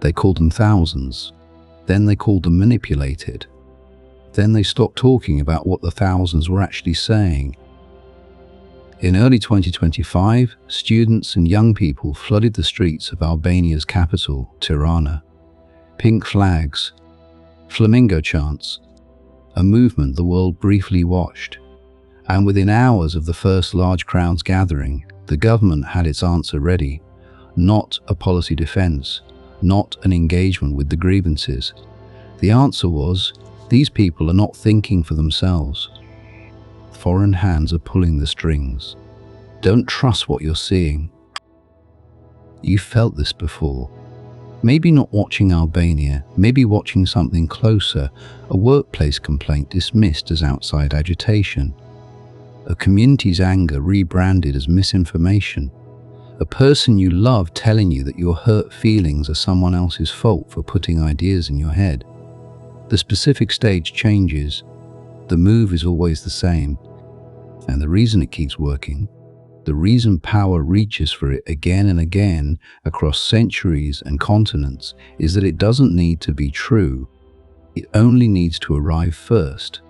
They called them thousands. Then they called them manipulated. Then they stopped talking about what the thousands were actually saying. In early 2025, students and young people flooded the streets of Albania's capital, Tirana. Pink flags, flamingo chants, a movement the world briefly watched. And within hours of the first large crowds gathering, the government had its answer ready. Not a policy defense, not an engagement with the grievances. The answer was, these people are not thinking for themselves. Foreign hands are pulling the strings. Don't trust what you're seeing. You've felt this before. Maybe not watching Albania, maybe watching something closer, a workplace complaint dismissed as outside agitation, a community's anger rebranded as misinformation, a person you love telling you that your hurt feelings are someone else's fault for putting ideas in your head. The specific stage changes, the move is always the same, and the reason it keeps working, the reason power reaches for it again and again across centuries and continents is that it doesn't need to be true. It only needs to arrive first.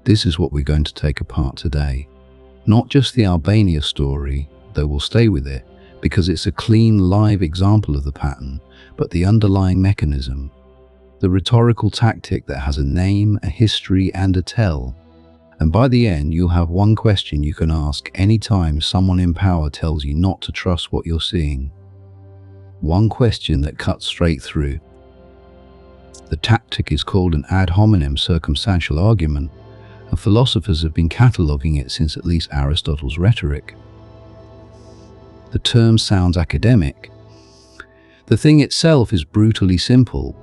This is what we're going to take apart today. Not just the Albania story, though we'll stay with it, because it's a clean, live example of the pattern, but the underlying mechanism, the rhetorical tactic that has a name, a history, and a tell. And by the end, you'll have one question you can ask anytime someone in power tells you not to trust what you're seeing. One question that cuts straight through. The tactic is called an ad hominem circumstantial argument, and philosophers have been cataloguing it since at least Aristotle's Rhetoric. The term sounds academic. The thing itself is brutally simple.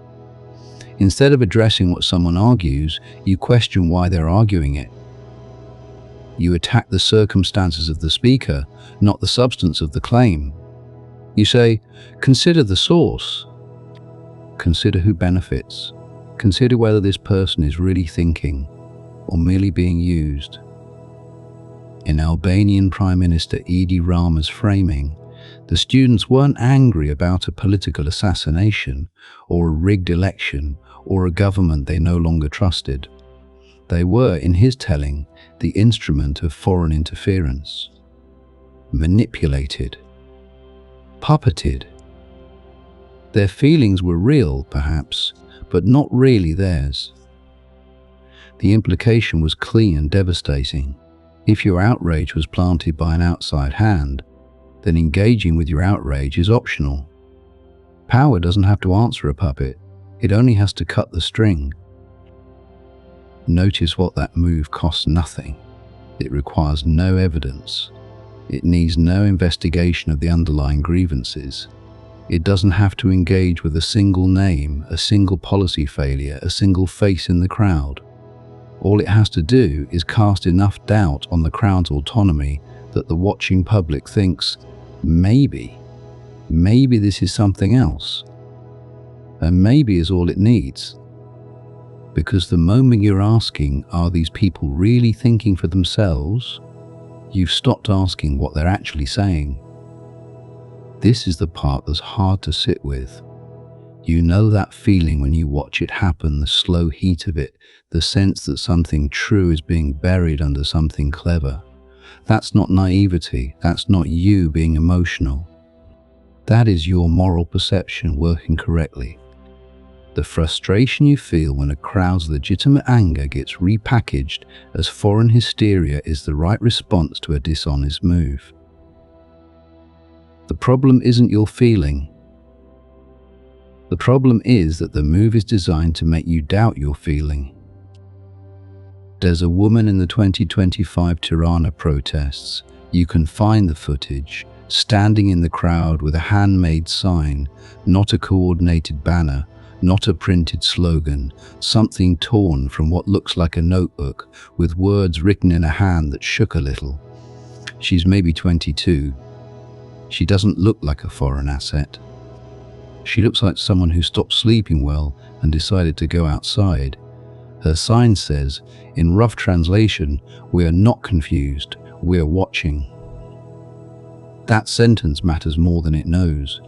Instead of addressing what someone argues, you question why they're arguing it. You attack the circumstances of the speaker, not the substance of the claim. You say, consider the source. Consider who benefits. Consider whether this person is really thinking or merely being used. In Albanian Prime Minister Edi Rama's framing, the students weren't angry about a political assassination or a rigged election or a government they no longer trusted. They were, in his telling, the instrument of foreign interference. Manipulated. Puppeted. Their feelings were real, perhaps, but not really theirs. The implication was clean and devastating. If your outrage was planted by an outside hand, then engaging with your outrage is optional. Power doesn't have to answer a puppet, it only has to cut the string. Notice what that move costs nothing. It requires no evidence. It needs no investigation of the underlying grievances. It doesn't have to engage with a single name, a single policy failure, a single face in the crowd. All it has to do is cast enough doubt on the crowd's autonomy that the watching public thinks, maybe this is something else. And maybe is all it needs. Because the moment you're asking, are these people really thinking for themselves? You've stopped asking what they're actually saying. This is the part that's hard to sit with. You know that feeling when you watch it happen, the slow heat of it, the sense that something true is being buried under something clever. That's not naivety, that's not you being emotional. That is your moral perception working correctly. The frustration you feel when a crowd's legitimate anger gets repackaged as foreign hysteria is the right response to a dishonest move. The problem isn't your feeling. The problem is that the move is designed to make you doubt your feeling. There's a woman in the 2025 Tirana protests. You can find the footage, standing in the crowd with a handmade sign, not a coordinated banner, not a printed slogan, something torn from what looks like a notebook with words written in a hand that shook a little. She's maybe 22. She doesn't look like a foreign asset. She looks like someone who stopped sleeping well and decided to go outside. Her sign says, in rough translation, "We are not confused, we are watching." That sentence matters more than it knows.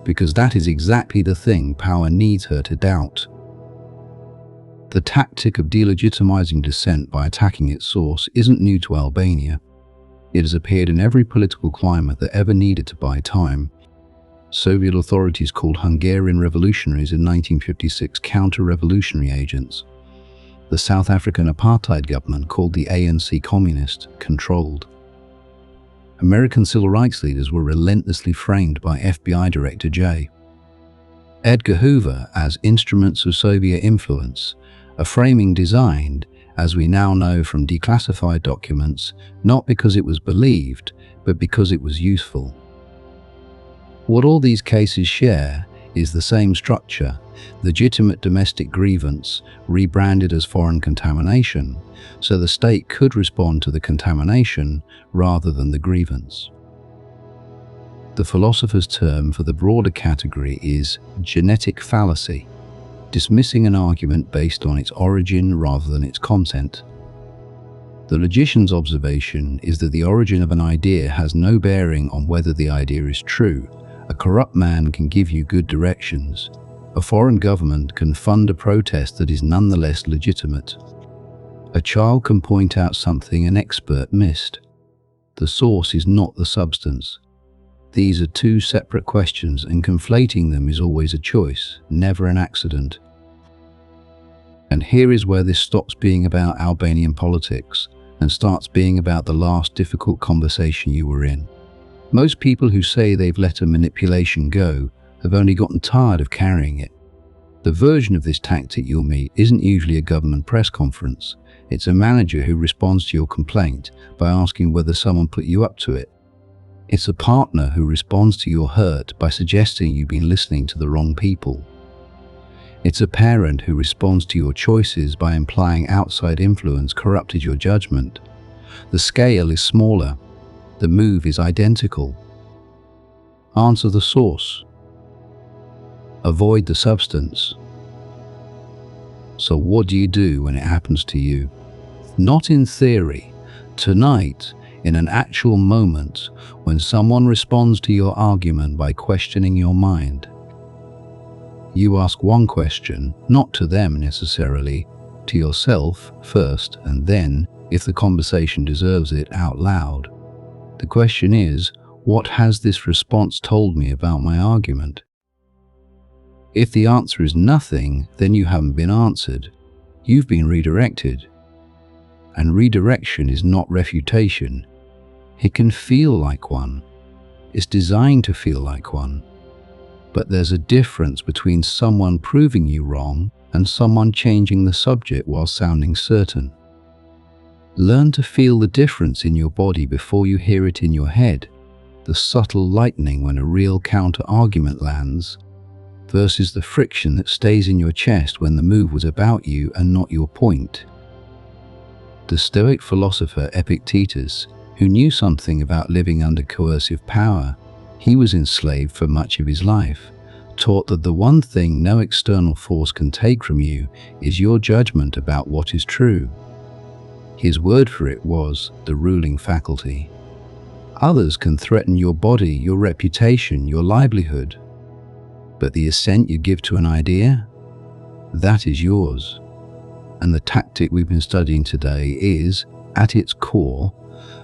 because that is exactly the thing power needs her to doubt. The tactic of delegitimizing dissent by attacking its source isn't new to Albania. It has appeared in every political climate that ever needed to buy time. Soviet authorities called Hungarian revolutionaries in 1956 counter-revolutionary agents. The South African apartheid government called the ANC communist, controlled. American civil rights leaders were relentlessly framed by FBI Director J. Edgar Hoover as instruments of Soviet influence, a framing designed, as we now know from declassified documents, not because it was believed, but because it was useful. What all these cases share is the same structure: legitimate domestic grievance rebranded as foreign contamination, so the state could respond to the contamination rather than the grievance. The philosopher's term for the broader category is genetic fallacy, dismissing an argument based on its origin rather than its content. The logician's observation is that the origin of an idea has no bearing on whether the idea is true. A corrupt man can give you good directions. A foreign government can fund a protest that is nonetheless legitimate. A child can point out something an expert missed. The source is not the substance. These are two separate questions, and conflating them is always a choice, never an accident. And here is where this stops being about Albanian politics and starts being about the last difficult conversation you were in. Most people who say they've let a manipulation go have only gotten tired of carrying it. The version of this tactic you'll meet isn't usually a government press conference. It's a manager who responds to your complaint by asking whether someone put you up to it. It's a partner who responds to your hurt by suggesting you've been listening to the wrong people. It's a parent who responds to your choices by implying outside influence corrupted your judgment. The scale is smaller. The move is identical. Answer the source. Avoid the substance. So what do you do when it happens to you? Not in theory. Tonight, in an actual moment, when someone responds to your argument by questioning your mind. You ask one question, not to them necessarily, to yourself first, and then, if the conversation deserves it, out loud. The question is, what has this response told me about my argument? If the answer is nothing, then you haven't been answered. You've been redirected. And redirection is not refutation. It can feel like one. It's designed to feel like one. But there's a difference between someone proving you wrong and someone changing the subject while sounding certain. Learn to feel the difference in your body before you hear it in your head, the subtle lightning when a real counter-argument lands, versus the friction that stays in your chest when the move was about you and not your point. The Stoic philosopher Epictetus, who knew something about living under coercive power, he was enslaved for much of his life, taught that the one thing no external force can take from you is your judgment about what is true. His word for it was the ruling faculty. Others can threaten your body, your reputation, your livelihood. But the assent you give to an idea, that is yours. And the tactic we've been studying today is, at its core,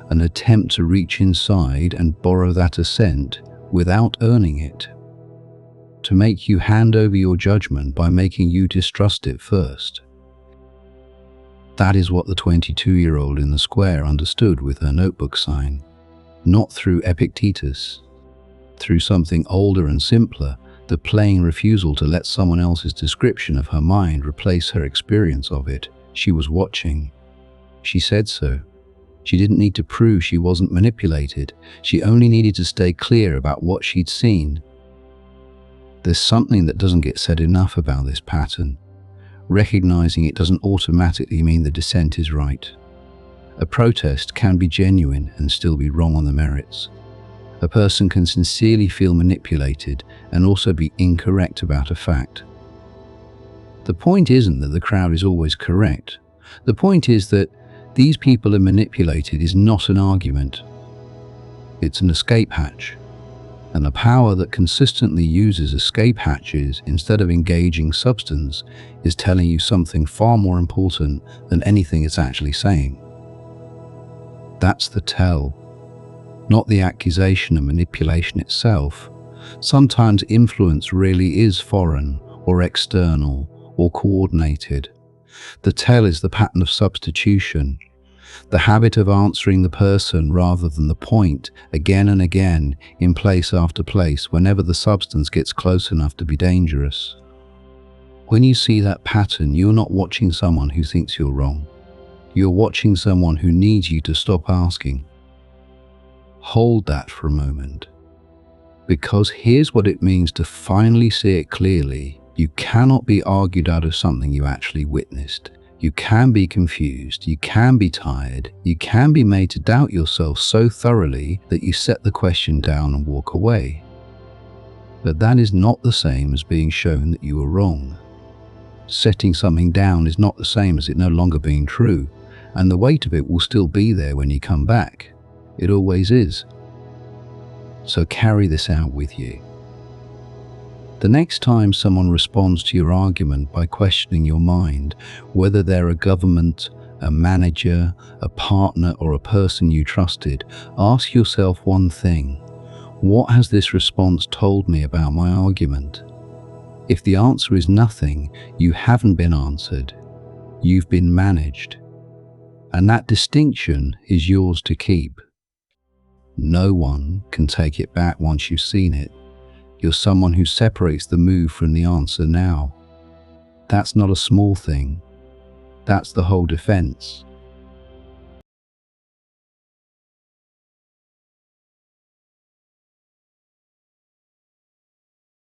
an attempt to reach inside and borrow that assent without earning it. To make you hand over your judgment by making you distrust it first. That is what the 22-year-old in the square understood with her notebook sign. Not through Epictetus. Through something older and simpler, the plain refusal to let someone else's description of her mind replace her experience of it. She was watching. She said so. She didn't need to prove she wasn't manipulated. She only needed to stay clear about what she'd seen. There's something that doesn't get said enough about this pattern. Recognizing it doesn't automatically mean the dissent is right. A protest can be genuine and still be wrong on the merits. A person can sincerely feel manipulated and also be incorrect about a fact. The point isn't that the crowd is always correct. The point is that these people are manipulated is not an argument. It's an escape hatch. And a power that consistently uses escape hatches instead of engaging substance is telling you something far more important than anything it's actually saying. That's the tell, not the accusation and manipulation itself. Sometimes influence really is foreign or external or coordinated. The tell is the pattern of substitution, the habit of answering the person rather than the point again and again in place after place whenever the substance gets close enough to be dangerous. When you see that pattern, you're not watching someone who thinks you're wrong. You're watching someone who needs you to stop asking. Hold that for a moment. Because here's what it means to finally see it clearly. You cannot be argued out of something you actually witnessed. You can be confused, you can be tired, you can be made to doubt yourself so thoroughly that you set the question down and walk away. But that is not the same as being shown that you were wrong. Setting something down is not the same as it no longer being true, and the weight of it will still be there when you come back. It always is. So carry this out with you. The next time someone responds to your argument by questioning your mind, whether they're a government, a manager, a partner, or a person you trusted, ask yourself one thing. What has this response told me about my argument? If the answer is nothing, you haven't been answered. You've been managed. And that distinction is yours to keep. No one can take it back once you've seen it. You're someone who separates the move from the answer now. That's not a small thing. That's the whole defense.